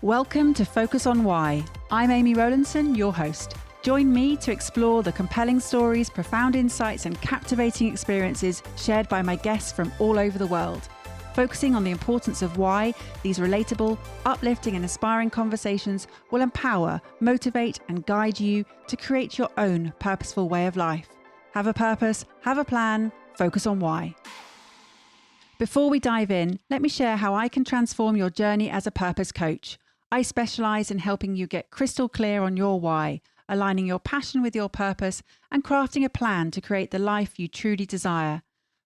Welcome to Focus on Why. I'm Amy Rowlinson, your host. Join me to explore the compelling stories, profound insights, and captivating experiences shared by my guests from all over the world. Focusing on the importance of why, these relatable, uplifting, and inspiring conversations will empower, motivate, and guide you to create your own purposeful way of life. Have a purpose, have a plan, focus on why. Before we dive in, let me share how I can transform your journey as a purpose coach. I specialize in helping you get crystal clear on your why, aligning your passion with your purpose, and crafting a plan to create the life you truly desire.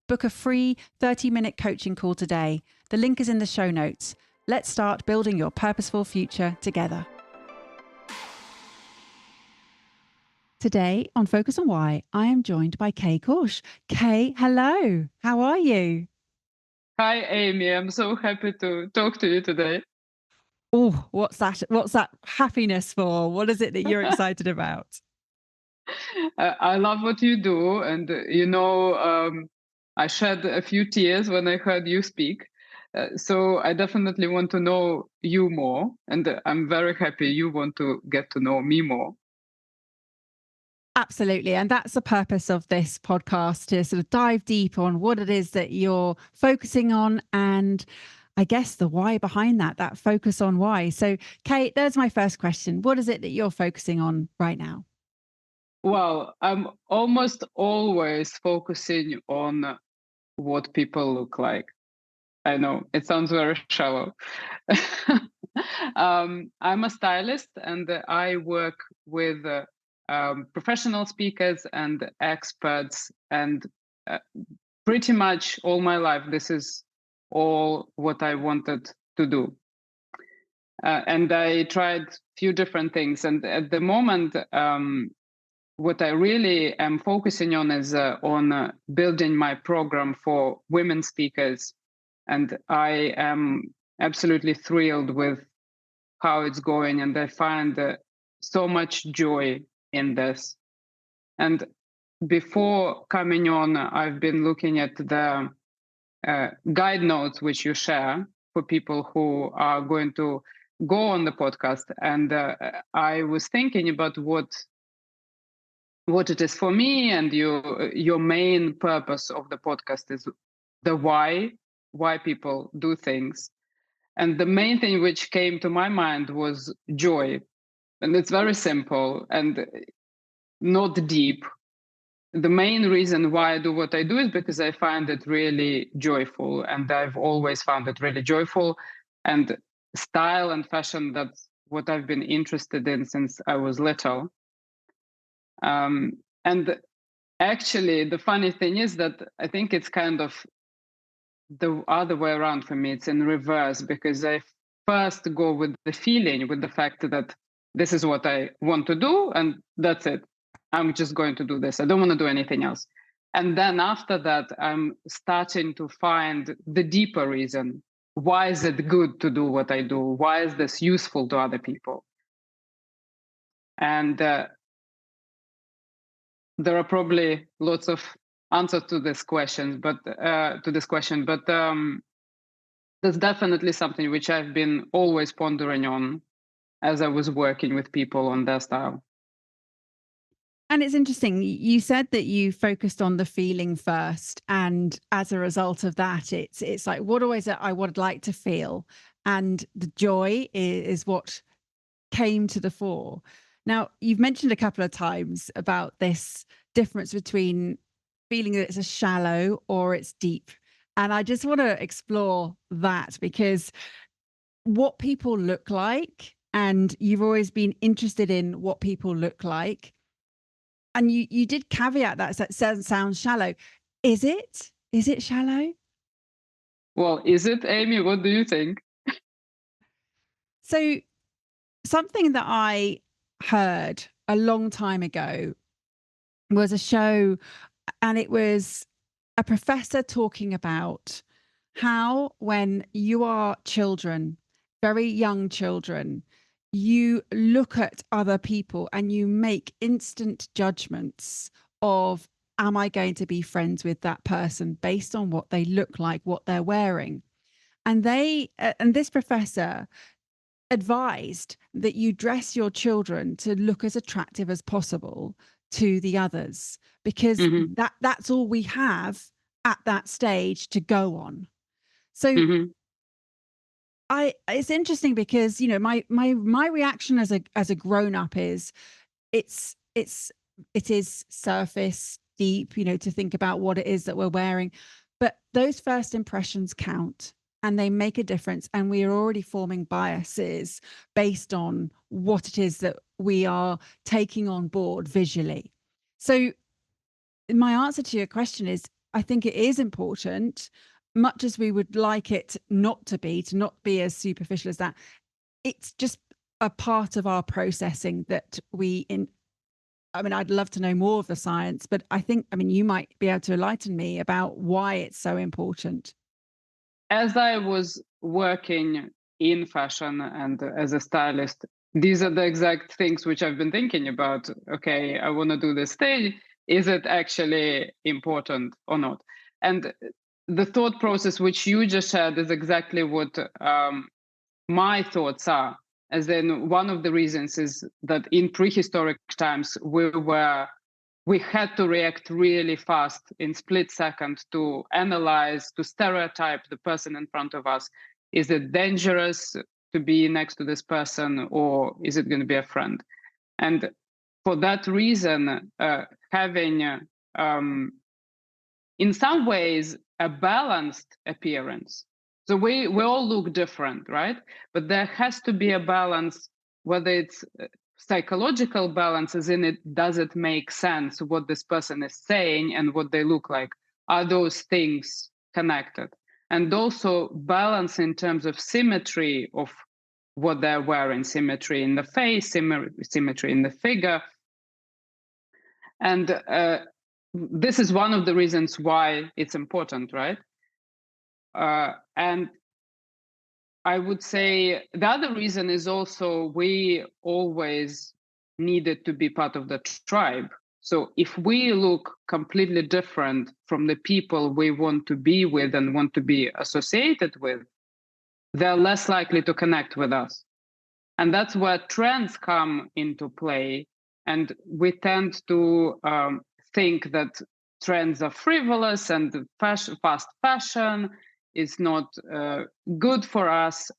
Book a free 30-minute coaching call today. The link is in the show notes. Let's start building your purposeful future together. Today on Focus on Why, I am joined by Kay Korsh. Kay, hello. How are you? Hi, Amy. I'm so happy to talk to you today. Oh, what's that happiness for? What is it that you're excited about? I love what you do. And, I shed a few tears when I heard you speak. So I definitely want to know you more. And I'm very happy you want to get to know me more. Absolutely. And that's the purpose of this podcast, to sort of dive deep on what it is that you're focusing on and I guess the why behind that focus on why. So, Kate, there's my first question. What is it that you're focusing on right now? Well, I'm almost always focusing on what people look like. I know it sounds very shallow. I'm a stylist and I work with professional speakers and experts, and pretty much all my life, this is all what I wanted to do. And I tried a few different things. And at the moment, what I really am focusing on is on building my program for women speakers. And I am absolutely thrilled with how it's going. And I find so much joy in this. And before coming on, I've been looking at the guide notes which you share for people who are going to go on the podcast. And I was thinking about what it is for me, and your main purpose of the podcast is the why people do things. And the main thing which came to my mind was joy. And it's very simple and not deep. The main reason why I do what I do is because I find it really joyful, and I've always found it really joyful. And style and fashion, that's what I've been interested in since I was little. And actually, the funny thing is that I think it's kind of the other way around for me. It's in reverse, because I first go with the feeling, with the fact that this is what I want to do, and that's it. I'm just going to do this. I don't want to do anything else. And then after that, I'm starting to find the deeper reason. Why is it good to do what I do? Why is this useful to other people? And there are probably lots of answers to this question, but that's definitely something which I've been always pondering on as I was working with people on their style. And it's interesting. You said that you focused on the feeling first, and as a result of that, it's like, what is it I would like to feel, and the joy is what came to the fore. Now, you've mentioned a couple of times about this difference between feeling that it's a shallow or it's deep, and I just want to explore that, because what people look like, and you've always been interested in what people look like. And you did caveat that sounds shallow. Is it? Is it shallow? Well, is it, Amy? What do you think? So something that I heard a long time ago was a show, and it was a professor talking about how when you are children, very young children, you look at other people and you make instant judgments of, am I going to be friends with that person based on what they look like, what they're wearing? And this professor advised that you dress your children to look as attractive as possible to the others, because Hmm. that's all we have at that stage to go on. So Hmm. it's interesting because, you know, my reaction as a grown up is it's it's it is surface deep, you know, to think about what it is that we're wearing, but those first impressions count, and they make a difference, and we are already forming biases based on what it is that we are taking on board visually. So my answer to your question is, I think it is important, much as we would like it not to not be as superficial as that. It's just a part of our processing that we in. I mean, I'd love to know more of the science, but I think, I mean, you might be able to enlighten me about why it's so important. As I was working in fashion and as a stylist, these are the exact things which I've been thinking about. Okay, I want to do this thing. Is it actually important or not? And the thought process which you just shared is exactly what my thoughts are. As then one of the reasons is that in prehistoric times we had to react really fast in split second to analyze, to stereotype the person in front of us. Is it dangerous to be next to this person, or is it going to be a friend? And for that reason, having in some ways a balanced appearance. So we all look different, right? But there has to be a balance, whether it's psychological balance, as in it does it make sense what this person is saying and what they look like? Are those things connected? And also balance in terms of symmetry of what they're wearing, symmetry in the face, symmetry in the figure. And this is one of the reasons why it's important, right? And I would say the other reason is also we always needed to be part of the tribe. So if we look completely different from the people we want to be with and want to be associated with, they're less likely to connect with us. And that's where trends come into play. And we tend to think that trends are frivolous and fast fashion is not good for us.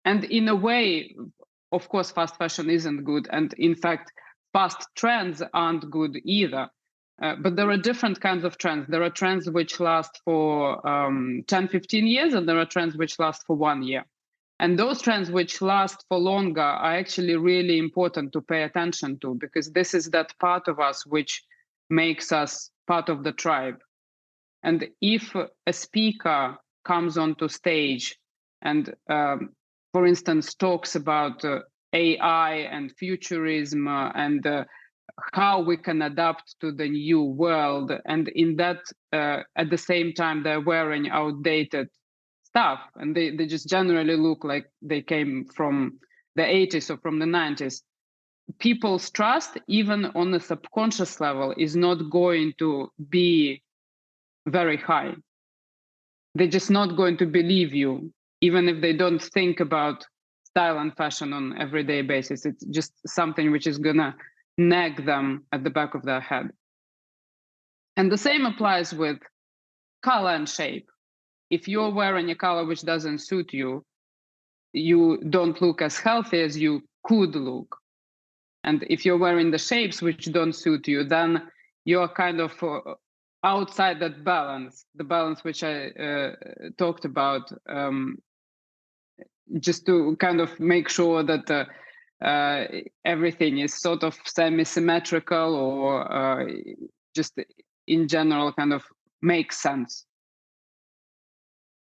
And in a way, of course, fast fashion isn't good. And in fact, fast trends aren't good either. But there are different kinds of trends. There are trends which last for 10, 15 years, and there are trends which last for 1 year. And those trends which last for longer are actually really important to pay attention to, because this is that part of us which makes us part of the tribe. And if a speaker comes onto stage and, for instance, talks about AI and futurism and how we can adapt to the new world, and in that, at the same time, they're wearing outdated stuff, and they just generally look like they came from the 80s or from the 90s, people's trust, even on a subconscious level, is not going to be very high. They're just not going to believe you, even if they don't think about style and fashion on everyday basis. It's just something which is gonna nag them at the back of their head. And the same applies with color and shape. If you're wearing a color which doesn't suit you, you don't look as healthy as you could look. And if you're wearing the shapes which don't suit you, then you're kind of outside that balance, the balance which I talked about, just to kind of make sure that everything is sort of semi-symmetrical, or just in general kind of makes sense.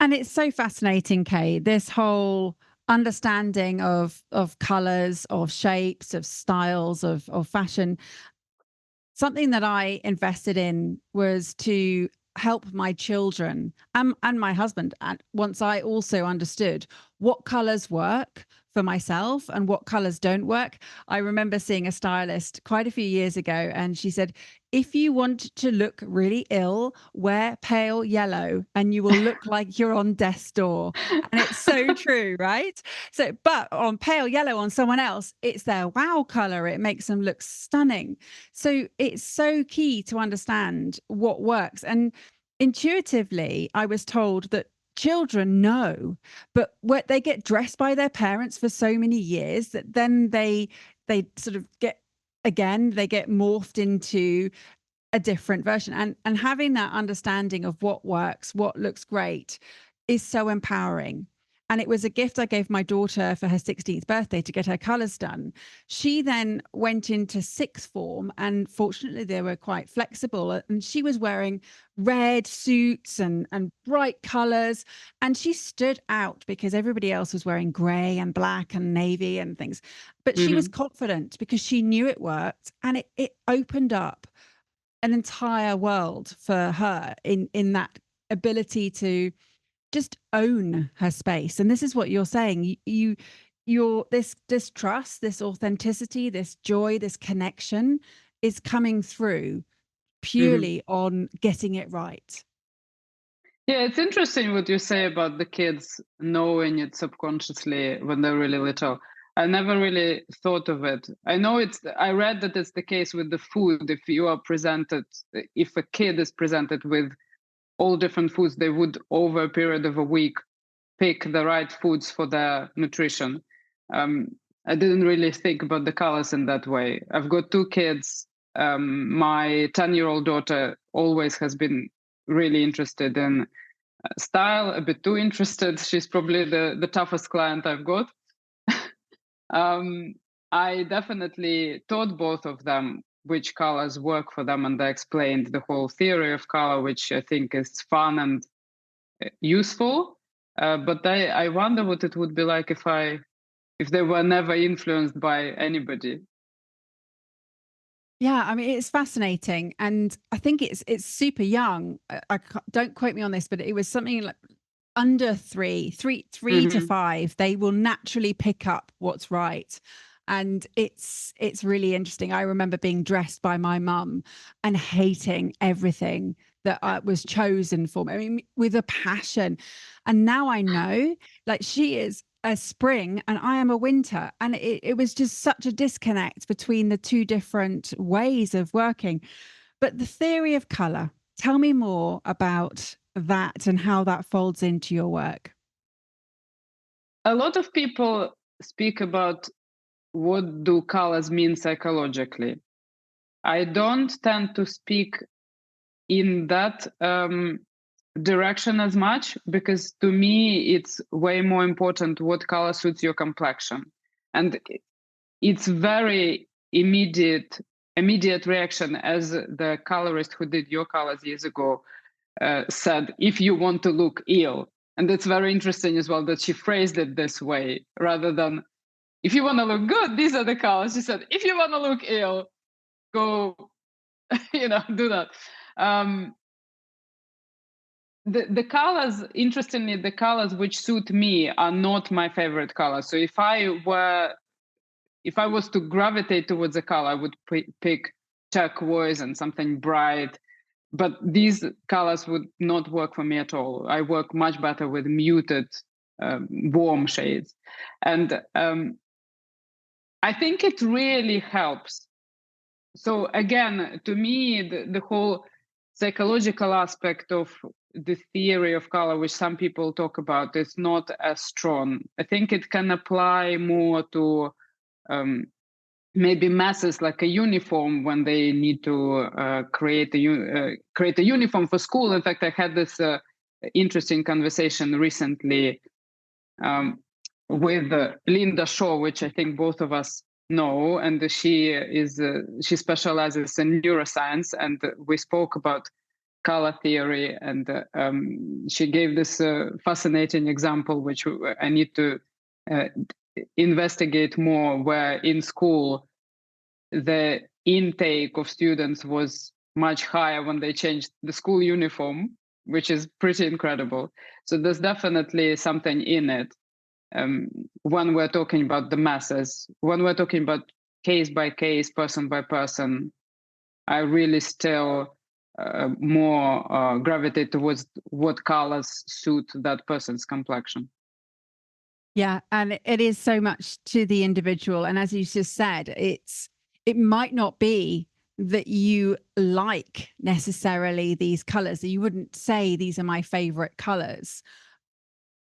And it's so fascinating, Kay, this whole understanding of colors, of shapes, of styles, of fashion. Something that I invested in was to help my children and my husband. And once I also understood what colors work for myself and what colors don't work, I remember seeing a stylist quite a few years ago, and she said, if you want to look really ill, wear pale yellow and you will look like you're on death's door. And it's so true, right? So, but on pale yellow on someone else, it's their wow color. It makes them look stunning. So it's so key to understand what works. And intuitively, I was told that children know, but what they get dressed by their parents for so many years that then they sort of get, again, they get morphed into a different version, and having that understanding of what works, what looks great, is so empowering. And it was a gift I gave my daughter for her 16th birthday to get her colors done. She then went into sixth form, and fortunately they were quite flexible, and she was wearing red suits and bright colors, and she stood out because everybody else was wearing gray and black and navy and things. But she was confident because she knew it worked, and it opened up an entire world for her in that ability to just own her space. And this is what you're saying. You're this trust, this authenticity, this joy, this connection is coming through purely on getting it right. Yeah, it's interesting what you say about the kids knowing it subconsciously when they're really little. I never really thought of it. I read that it's the case with the food. If a kid is presented with all different foods, they would, over a period of a week, pick the right foods for their nutrition. I didn't really think about the colors in that way. I've got two kids. My 10-year-old daughter always has been really interested in style, a bit too interested. She's probably the toughest client I've got. I definitely taught both of them which colors work for them, and I explained the whole theory of color, which I think is fun and useful. But I wonder what it would be like if they were never influenced by anybody. Yeah, I mean, it's fascinating, and I think it's super young. Don't quote me on this, but it was something like under three to five, they will naturally pick up what's right. And it's really interesting. I remember being dressed by my mum and hating everything that was chosen for me. I mean, with a passion. And now I know, like, she is a spring and I am a winter. And it was just such a disconnect between the two different ways of working. But the theory of color, tell me more about that and how that folds into your work. A lot of people speak about what do colors mean psychologically. I don't tend to speak in that direction as much, because to me it's way more important what color suits your complexion, and it's very immediate reaction, as the colorist who did your colors years ago said, if you want to look ill. And it's very interesting as well that she phrased it this way rather than if you want to look good, these are the colors. She said, if you want to look ill, go do that. The colors, interestingly, the colors which suit me are not my favorite colors. So if I was to gravitate towards a color, I would pick turquoise and something bright. But these colors would not work for me at all. I work much better with muted, warm shades. And I think it really helps. So again, to me, the whole psychological aspect of the theory of color, which some people talk about, is not as strong. I think it can apply more to maybe masses, like a uniform, when they need to create a uniform for school. In fact, I had this interesting conversation recently with Linda Shaw, which I think both of us know, and she specializes in neuroscience, and we spoke about color theory, and she gave this fascinating example, which I need to investigate more, where in school the intake of students was much higher when they changed the school uniform, which is pretty incredible. So there's definitely something in it. When we're talking about the masses, when we're talking about case by case, person by person, I really still more gravitate towards what colors suit that person's complexion. Yeah, and it is so much to the individual. And as you just said, it might not be that you like necessarily these colors. You wouldn't say these are my favorite colors,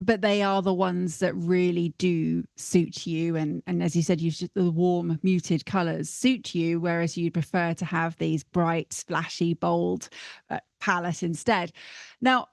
but they are the ones that really do suit you. And as you said, the warm, muted colors suit you, whereas you'd prefer to have these bright, splashy, bold palette instead. Now,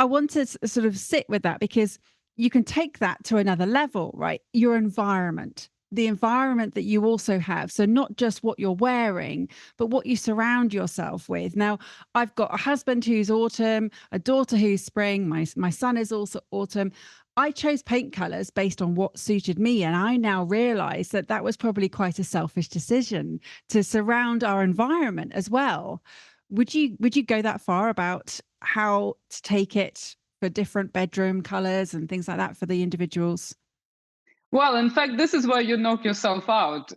I want to sort of sit with that, because you can take that to another level, right? Your environment, the environment that you also have. So not just what you're wearing, but what you surround yourself with. Now, I've got a husband who's autumn, a daughter who's spring. My son is also autumn. I chose paint colors based on what suited me. And I now realize that that was probably quite a selfish decision to surround our environment as well. Would you go that far about how to take it for different bedroom colors and things like that for the individuals? Well, in fact, this is where you knock yourself out.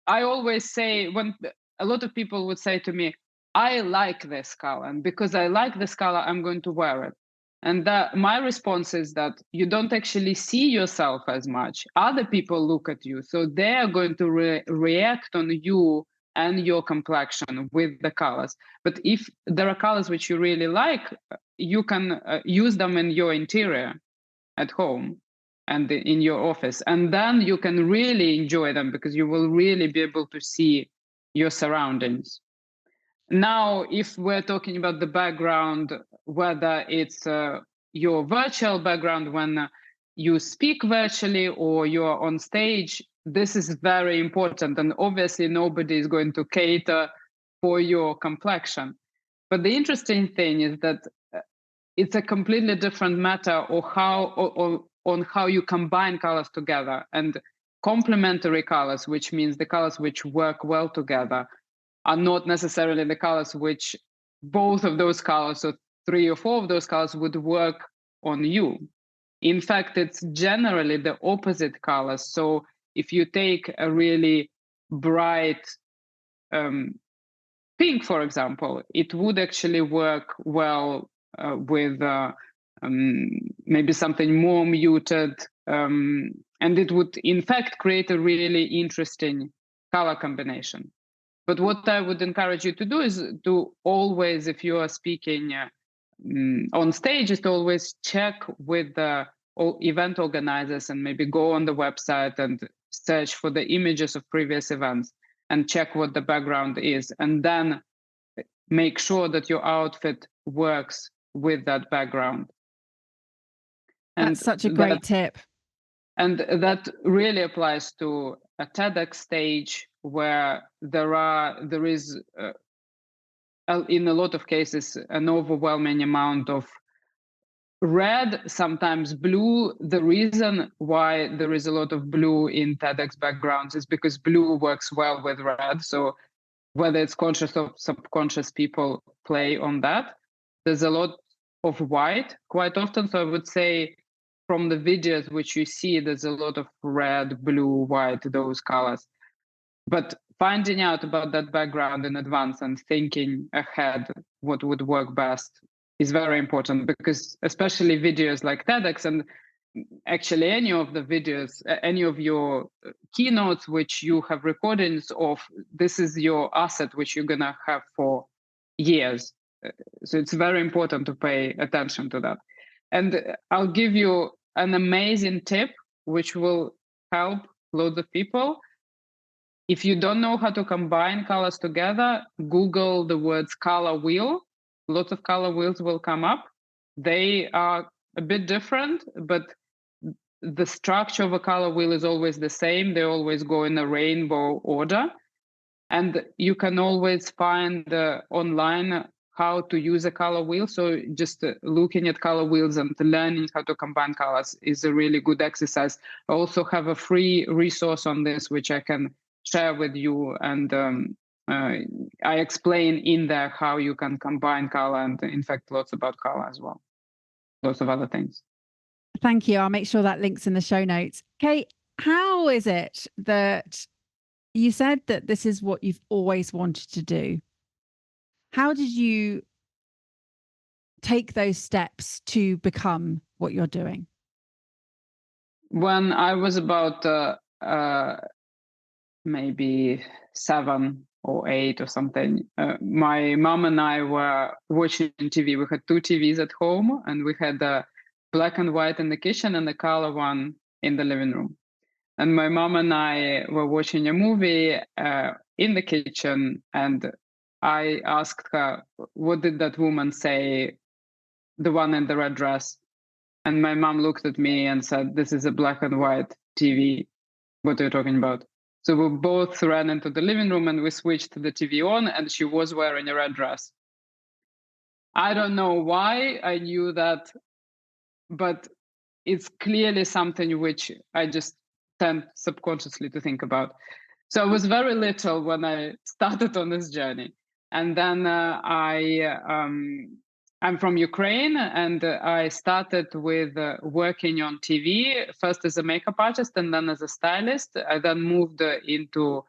I always say, when a lot of people would say to me, I like this color, and because I like this color, I'm going to wear it. And my response is that you don't actually see yourself as much. Other people look at you, so they are going to react on you and your complexion with the colors. But if there are colors which you really like, you can use them in your interior at home and in your office, and then you can really enjoy them because you will really be able to see your surroundings. Now, if we're talking about the background, whether it's your virtual background when you speak virtually or you're on stage, this is very important. And obviously, nobody is going to cater for your complexion. But the interesting thing is that it's a completely different matter on how you combine colors together. And complementary colors, which means the colors which work well together, are not necessarily the colors which both of those colors or three or four of those colors would work on you. In fact, it's generally the opposite colors. So if you take a really bright pink, for example, it would actually work well with maybe something more muted. And it would, in fact, create a really interesting color combination. But what I would encourage you to do is to always, if you are speaking on stage, is to always check with the event organizers and maybe go on the website and search for the images of previous events and check what the background is. And then make sure that your outfit works with that background. And that's such a great tip. And that really applies to a TEDx stage where there is, in a lot of cases, an overwhelming amount of red, sometimes blue. The reason why there is a lot of blue in TEDx backgrounds is because blue works well with red. So whether it's conscious or subconscious, people play on that. There's a lot of white quite often. So I would say from the videos which you see, there's a lot of red, blue, white, those colors. But finding out about that background in advance and thinking ahead what would work best is very important, because especially videos like TEDx, and actually any of the videos, any of your keynotes which you have recordings of, this is your asset which you're going to have for years. So it's very important to pay attention to that. And I'll give you an amazing tip which will help loads of people. If you don't know how to combine colors together, Google the words color wheel. Lots of color wheels will come up. They are a bit different, but the structure of a color wheel is always the same. They always go in a rainbow order. And you can always find online how to use a color wheel. So just looking at color wheels and learning how to combine colors is a really good exercise. I also have a free resource on this, which I can share with you. And I explain in there how you can combine color, and in fact, lots about color as well. Lots of other things. Thank you. I'll make sure that link's in the show notes. Kate, how is it that you said that this is what you've always wanted to do? How did you take those steps to become what you're doing? When I was about maybe 7 or 8 or something, my mom and I were watching TV. We had two TVs at home, and we had a black and white in the kitchen and a color one in the living room. And my mom and I were watching a movie in the kitchen, and I asked her, "What did that woman say? The one in the red dress?" And my mom looked at me and said, "This is a black and white TV. What are you talking about?" So we both ran into the living room and we switched the TV on, and she was wearing a red dress. I don't know why I knew that, but it's clearly something which I just tend subconsciously to think about. So I was very little when I started on this journey, and then I'm from Ukraine, and I started with working on TV first as a makeup artist and then as a stylist. I then moved into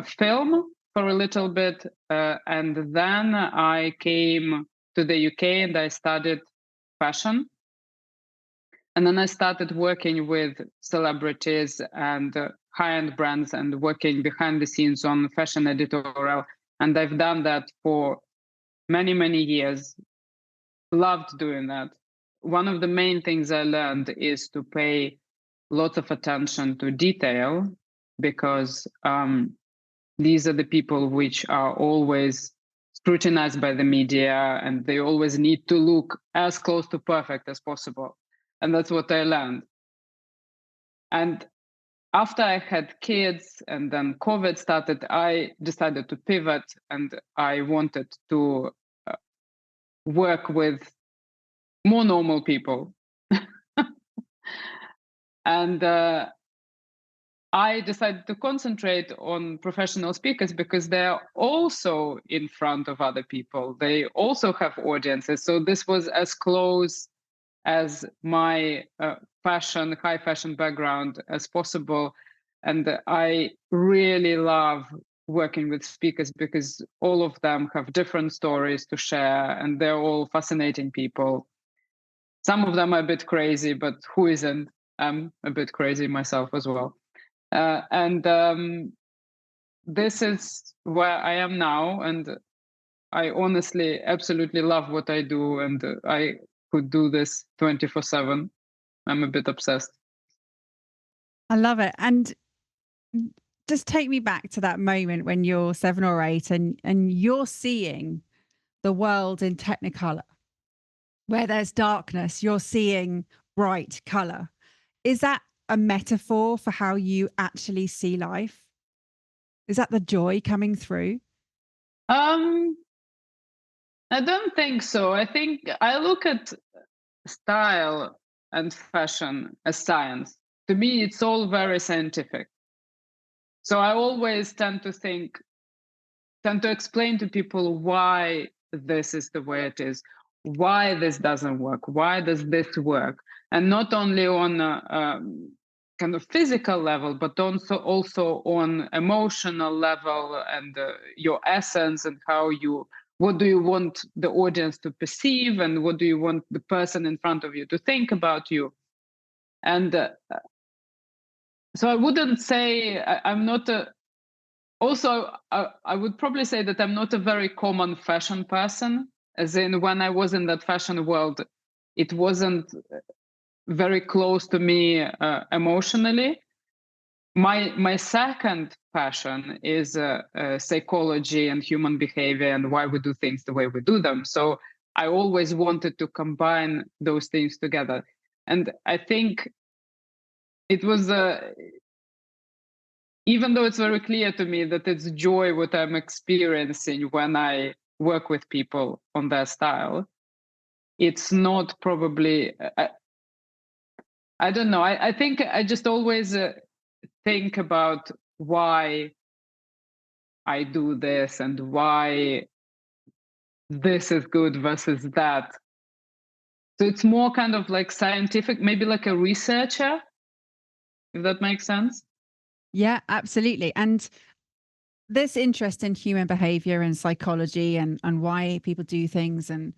film for a little bit, and then I came to the UK and I studied fashion. And then I started working with celebrities and high-end brands and working behind the scenes on fashion editorial. And I've done that for many, many years. Loved doing that. One of the main things I learned is to pay lots of attention to detail, because these are the people which are always scrutinized by the media, and they always need to look as close to perfect as possible. And that's what I learned. And after I had kids and then COVID started, I decided to pivot, and I wanted to work with more normal people. And I decided to concentrate on professional speakers because they're also in front of other people. They also have audiences. So this was as close as my high fashion background as possible. And I really love working with speakers because all of them have different stories to share, and they're all fascinating people. Some of them are a bit crazy, but who isn't? I'm a bit crazy myself as well. And this is where I am now. And I honestly absolutely love what I do, and I could do this 24/7. I'm a bit obsessed. I love it. And just take me back to that moment when you're 7 or 8 and you're seeing the world in technicolor. Where there's darkness, you're seeing bright color. Is that a metaphor for how you actually see life? Is that the joy coming through? Um, I don't think so. I think I look at style and fashion as science. To me, it's all very scientific. So I always tend to explain to people why this is the way it is, why this doesn't work, why does this work, and not only on a kind of physical level, but also on emotional level, and your essence, and what do you want the audience to perceive, and what do you want the person in front of you to think about you. And so I wouldn't say I'm not a also, I would probably say that I'm not a very common fashion person, as in when I was in that fashion world, it wasn't very close to me emotionally. My second passion is psychology and human behavior and why we do things the way we do them. So I always wanted to combine those things together. And I think it was even though it's very clear to me that it's joy what I'm experiencing when I work with people on their style, it's not probably, I don't know. I think I just always think about why I do this and why this is good versus that. So it's more kind of like scientific, maybe like a researcher, if that makes sense. Yeah, absolutely. And this interest in human behavior and psychology and why people do things and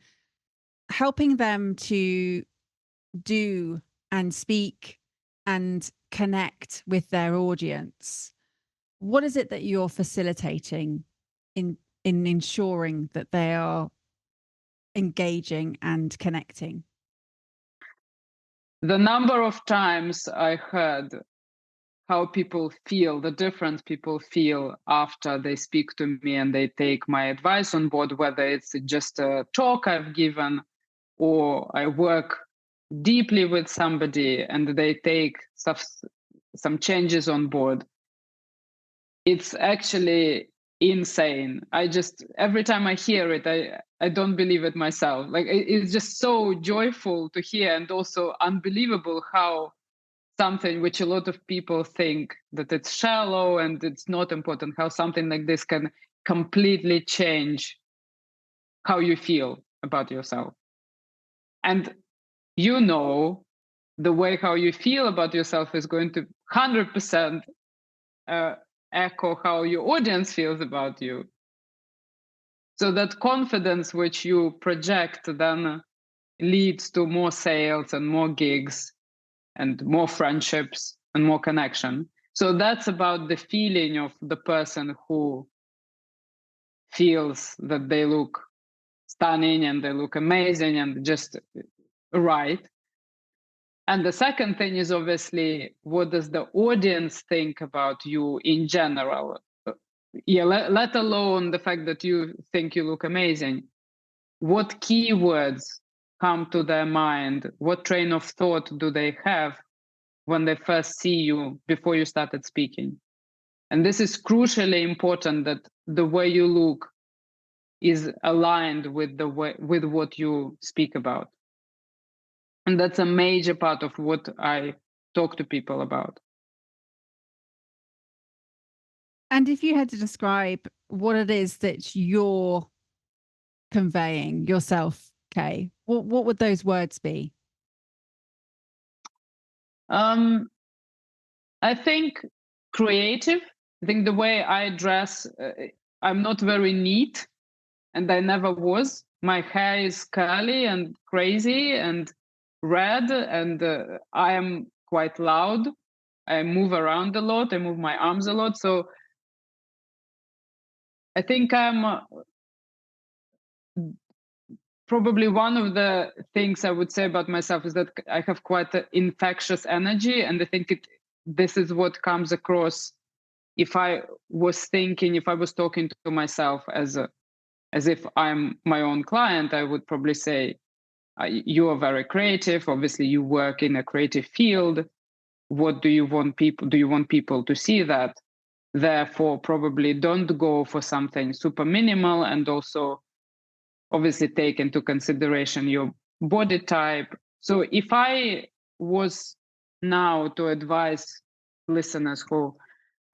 helping them to do and speak and connect with their audience. What is it that you're facilitating in ensuring that they are engaging and connecting? The number of times I heard how people feel, the different people feel after they speak to me and they take my advice on board, whether it's just a talk I've given or I work deeply with somebody and they take some changes on board. It's actually insane. I just, every time I hear it, I don't believe it myself. Like it's just so joyful to hear, and also unbelievable how something which a lot of people think that it's shallow and it's not important, how something like this can completely change how you feel about yourself. And you know, the way how you feel about yourself is going to 100% echo how your audience feels about you. So that confidence which you project then leads to more sales and more gigs and more friendships and more connection. So that's about the feeling of the person who feels that they look stunning and they look amazing and just right. And the second thing is obviously, what does the audience think about you in general? Yeah, let alone the fact that you think you look amazing. What keywords come to their mind? What train of thought do they have when they first see you before you started speaking? And this is crucially important, that the way you look is aligned with the way, with what you speak about. And that's a major part of what I talk to people about. And if you had to describe what it is that you're conveying yourself, Kay, what would those words be? I think creative. I think the way I dress, I'm not very neat, and I never was. My hair is curly and crazy and red, and I am quite loud. I move around a lot. I move my arms a lot. So I think I'm probably one of the things I would say about myself is that I have quite an infectious energy, and I think this is what comes across. If I was talking to myself as if I'm my own client, I would probably say, you are very creative. Obviously, you work in a creative field. What do you want people? Do you want people to see that? Therefore, probably don't go for something super minimal, and also obviously take into consideration your body type. So if I was now to advise listeners who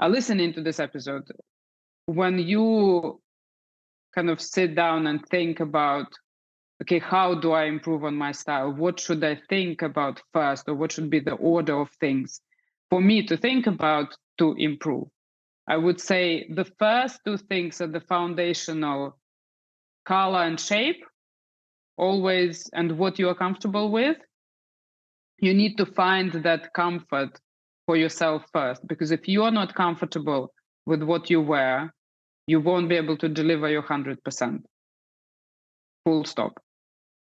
are listening to this episode, when you kind of sit down and think about, okay, how do I improve on my style? What should I think about first, or what should be the order of things for me to think about to improve? I would say the first two things are the foundational: color and shape, always, and what you are comfortable with. You need to find that comfort for yourself first, because if you are not comfortable with what you wear, you won't be able to deliver your 100%. Full stop.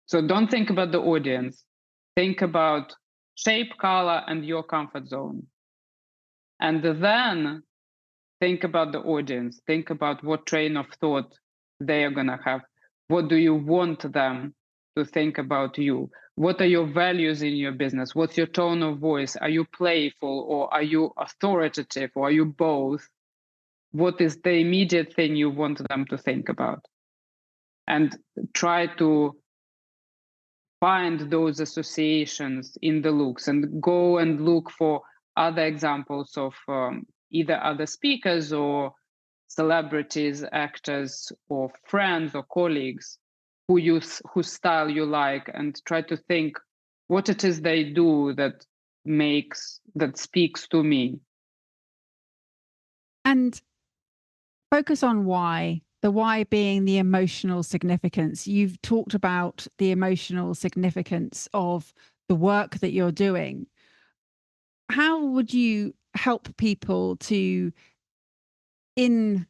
So don't think about the audience. Think about shape, color, and your comfort zone. And then think about the audience. Think about what train of thought they are going to have. What do you want them to think about you? What are your values in your business? What's your tone of voice? Are you playful, or are you authoritative, or are you both? What is the immediate thing you want them to think about? And try to find those associations in the looks, and go and look for other examples of either other speakers or celebrities, actors, or friends or colleagues whose style you like, and try to think what it is they do that speaks to me. And Focus on why, the why being the emotional significance. You've talked about the emotional significance of the work that you're doing. How would you help people to, in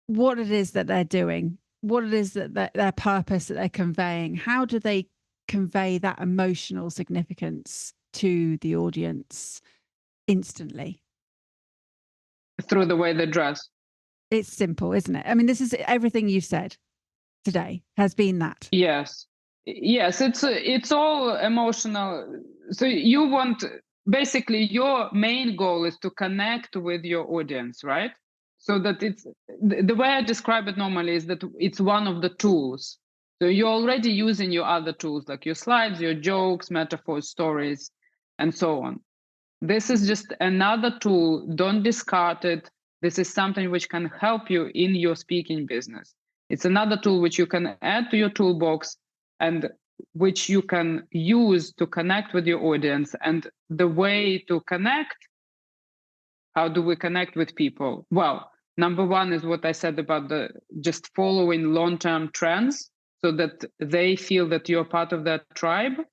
what it is that they're doing, what it is that their purpose that they're conveying, how do they convey that emotional significance to the audience instantly? Through the way they dress. It's simple, isn't it? I mean, this is everything you've said today has been that. Yes, yes, it's all emotional. So you want, basically your main goal is to connect with your audience, right? So that it's the way I describe it normally is that it's one of the tools. So you're already using your other tools like your slides, your jokes, metaphors, stories, and so on. This is just another tool. Don't discard it. This is something which can help you in your speaking business. It's another tool which you can add to your toolbox and which you can use to connect with your audience. And the way to connect, how do we connect with people? Well, number one is what I said about the just following long-term trends so that they feel that you're part of that tribe.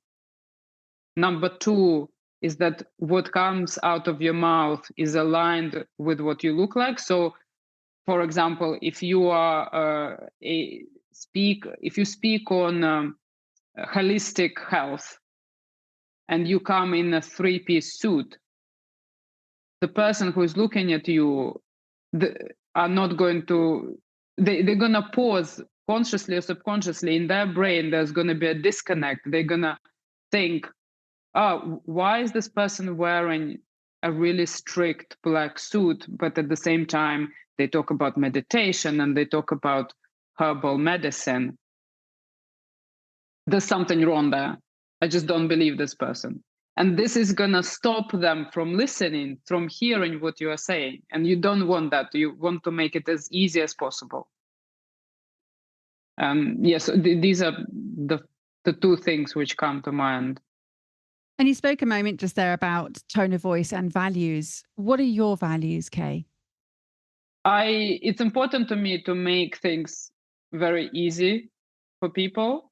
Number two is that what comes out of your mouth is aligned with what you look like. So, for example, if you are if you speak on holistic health and you come in a three-piece suit, the person who is looking at you are not going to. They're gonna pause consciously or subconsciously in their brain. There's gonna be a disconnect. They're gonna think, oh, why is this person wearing a really strict black suit, but at the same time, they talk about meditation and they talk about herbal medicine? There's something wrong there. I just don't believe this person. And this is going to stop them from listening, from hearing what you are saying. And you don't want that. You want to make it as easy as possible. Yes, these are the two things which come to mind. And you spoke a moment just there about tone of voice and values. What are your values, Kay? It's important to me to make things very easy for people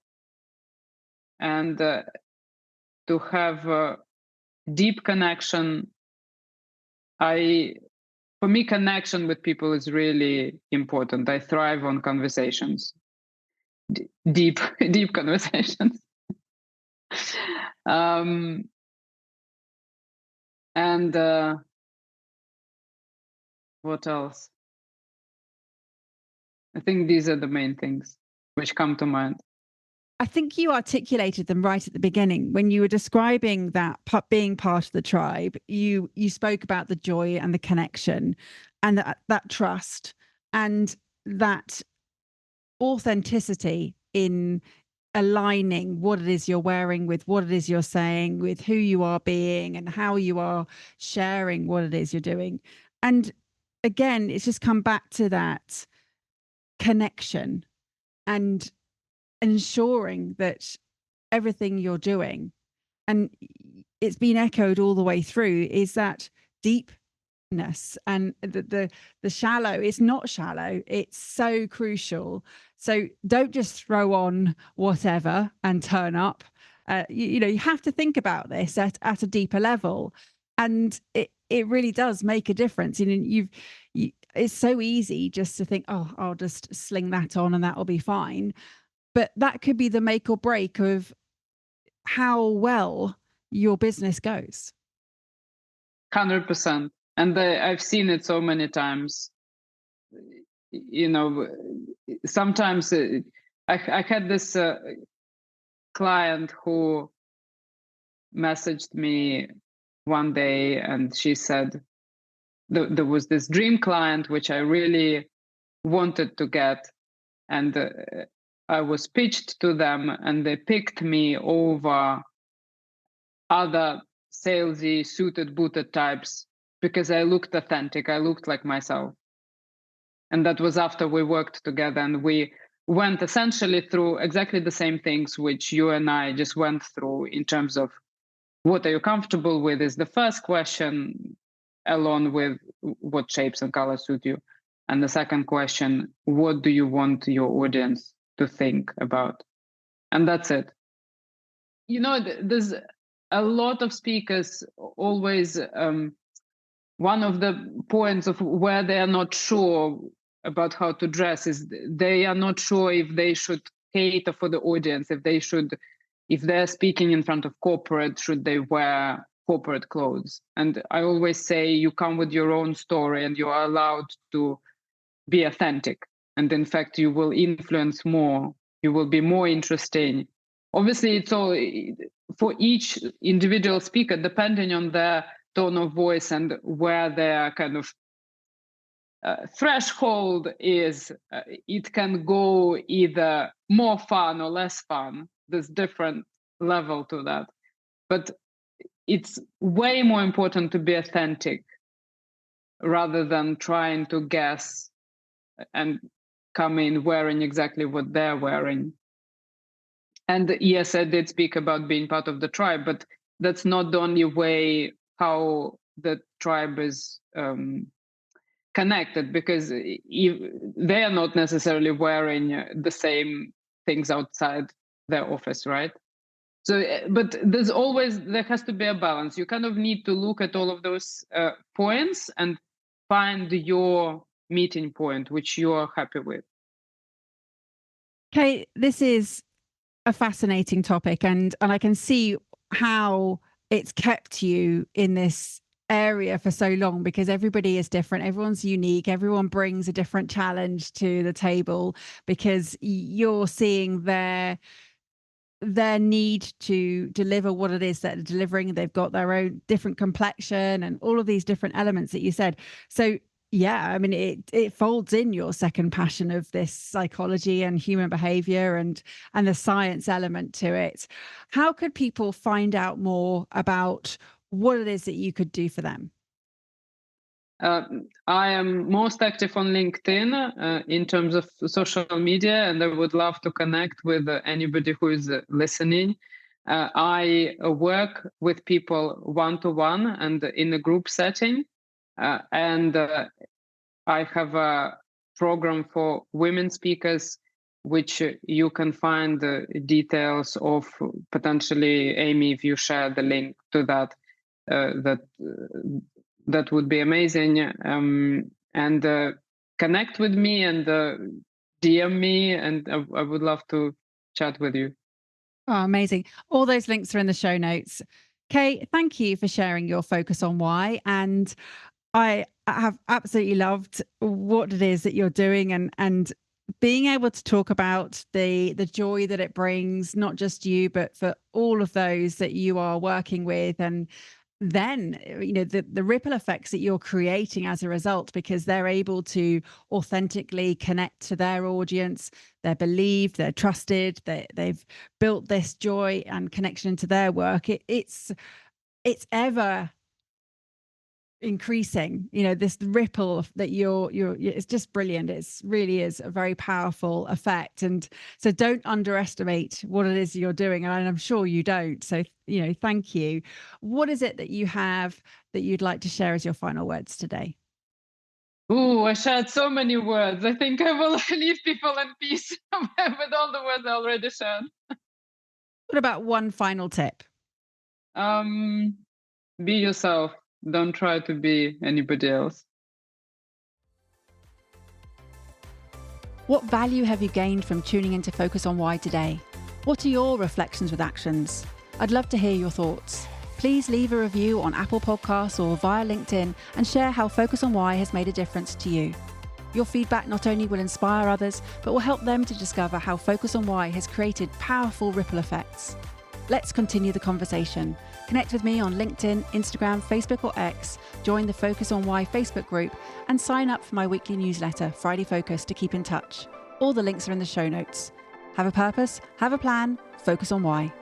and to have a deep connection. For me, connection with people is really important. I thrive on conversations, deep conversations. And what else? I think these are the main things which come to mind. I think you articulated them right at the beginning when you were describing that being part of the tribe. You spoke about the joy and the connection and that trust and that authenticity in aligning what it is you're wearing with what it is you're saying, with who you are being and how you are sharing what it is you're doing. And again, it's just come back to that connection and ensuring that everything you're doing, and it's been echoed all the way through, is that deepness and the shallow. It's not shallow. It's so crucial. So don't just throw on whatever and turn up. You have to think about this at a deeper level, and it really does make a difference. It's so easy just to think, oh, I'll just sling that on and that'll be fine. But that could be the make or break of how well your business goes. 100%. And I've seen it so many times. Sometimes I had this client who messaged me one day and she said there was this dream client which I really wanted to get, and I was pitched to them and they picked me over other salesy, suited, booted types because I looked authentic. I looked like myself. And that was after we worked together and we went essentially through exactly the same things which you and I just went through in terms of what are you comfortable with is the first question, along with what shapes and colors suit you. And the second question, what do you want your audience to think about? And that's it. There's a lot of speakers always, one of the points of where they are not sure about how to dress is they are not sure if they should cater for the audience, if they're speaking in front of corporate, should they wear corporate clothes? And I always say you come with your own story and you are allowed to be authentic. And in fact, you will influence more, you will be more interesting. Obviously, it's all for each individual speaker, depending on their tone of voice and where their kind of threshold is, it can go either more fun or less fun. There's different level to that. But it's way more important to be authentic rather than trying to guess and come in wearing exactly what they're wearing. And yes, I did speak about being part of the tribe, but that's not the only way how the tribe is connected, because they are not necessarily wearing the same things outside their office, right? So, but there has to be a balance. You kind of need to look at all of those points and find your meeting point, which you are happy with. Kay, this is a fascinating topic, and I can see how it's kept you in this area for so long, because everybody is different, everyone's unique, everyone brings a different challenge to the table, because you're seeing their need to deliver what it is that they're delivering. They've got their own different complexion and all of these different elements that you said. So yeah, I mean, it folds in your second passion of this psychology and human behavior and the science element to it. How could people find out more about what it is that you could do for them? I am most active on LinkedIn in terms of social media, and I would love to connect with anybody who is listening. I work with people one-to-one and in a group setting, and I have a program for women speakers, which you can find the details of. Potentially, Amy, if you share the link to that, that would be amazing. And connect with me and DM me, and I would love to chat with you. Oh, amazing. All those links are in the show notes. Kay, thank you for sharing your focus on why. And I have absolutely loved what it is that you're doing, and being able to talk about the joy that it brings, not just you, but for all of those that you are working with. And then, the ripple effects that you're creating as a result, because they're able to authentically connect to their audience. They're believed, they're trusted, they've built this joy and connection into their work. It's ever increasing, this ripple that you're it's just brilliant. It's really is a very powerful effect. And so don't underestimate what it is you're doing, and I'm sure you don't. So thank you. What is it that you have that you'd like to share as your final words today? Oh, I shared so many words. I think I will leave people in peace with all the words I already shared. What about one final tip? Be yourself. Don't try to be anybody else. What value have you gained from tuning into Focus on Why today? What are your reflections with actions? I'd love to hear your thoughts. Please leave a review on Apple Podcasts or via LinkedIn and share how Focus on Why has made a difference to you. Your feedback not only will inspire others, but will help them to discover how Focus on Why has created powerful ripple effects. Let's continue the conversation. Connect with me on LinkedIn, Instagram, Facebook or X, join the Focus on Why Facebook group, and sign up for my weekly newsletter, Friday Focus, to keep in touch. All the links are in the show notes. Have a purpose, have a plan, focus on why.